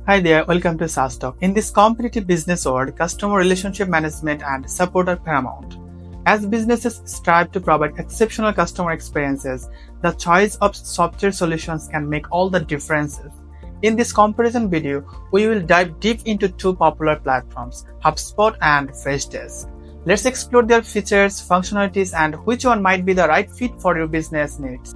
Hi there, welcome to SaaS Talk. In this competitive business world, customer relationship management and support are paramount. As businesses strive to provide exceptional customer experiences, the choice of software solutions can make all the differences. In this comparison video, we will dive deep into two popular platforms, HubSpot and Freshdesk. Let's explore their features, functionalities, and which one might be the right fit for your business needs.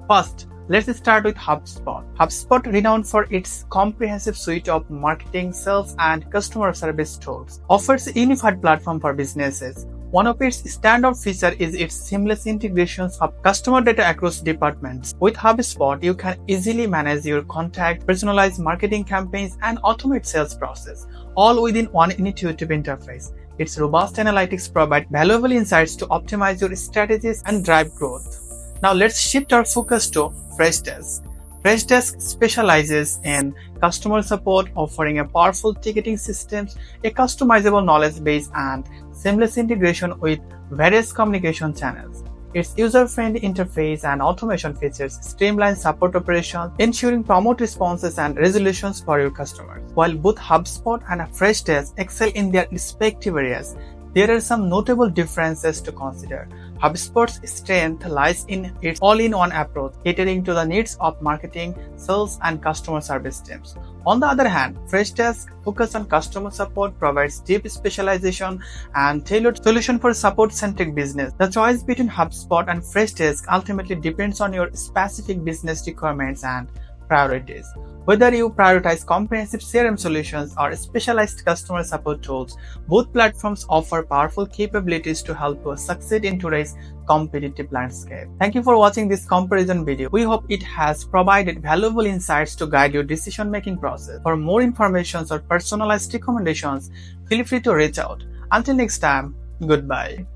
First, let's start with HubSpot. HubSpot, renowned for its comprehensive suite of marketing, sales, and customer service tools, offers a unified platform for businesses. One of its standout features is its seamless integrations of customer data across departments. With HubSpot, you can easily manage your contact, personalize marketing campaigns, and automate sales process, all within one intuitive interface. Its robust analytics provide valuable insights to optimize your strategies and drive growth. Now let's shift our focus to Freshdesk. Freshdesk specializes in customer support, offering a powerful ticketing system, a customizable knowledge base, and seamless integration with various communication channels. Its user-friendly interface and automation features streamline support operations, ensuring prompt responses and resolutions for your customers. While both HubSpot and Freshdesk excel in their respective areas, there are some notable differences to consider. HubSpot's strength lies in its all-in-one approach, catering to the needs of marketing, sales, and customer service teams. On the other hand, Freshdesk focus on customer support, provides deep specialization and tailored solution for support-centric business. The choice between HubSpot and Freshdesk ultimately depends on your specific business requirements and priorities. Whether you prioritize comprehensive CRM solutions or specialized customer support tools, both platforms offer powerful capabilities to help you succeed in today's competitive landscape. Thank you for watching this comparison video. We hope it has provided valuable insights to guide your decision-making process. For more information or personalized recommendations, feel free to reach out. Until next time, goodbye.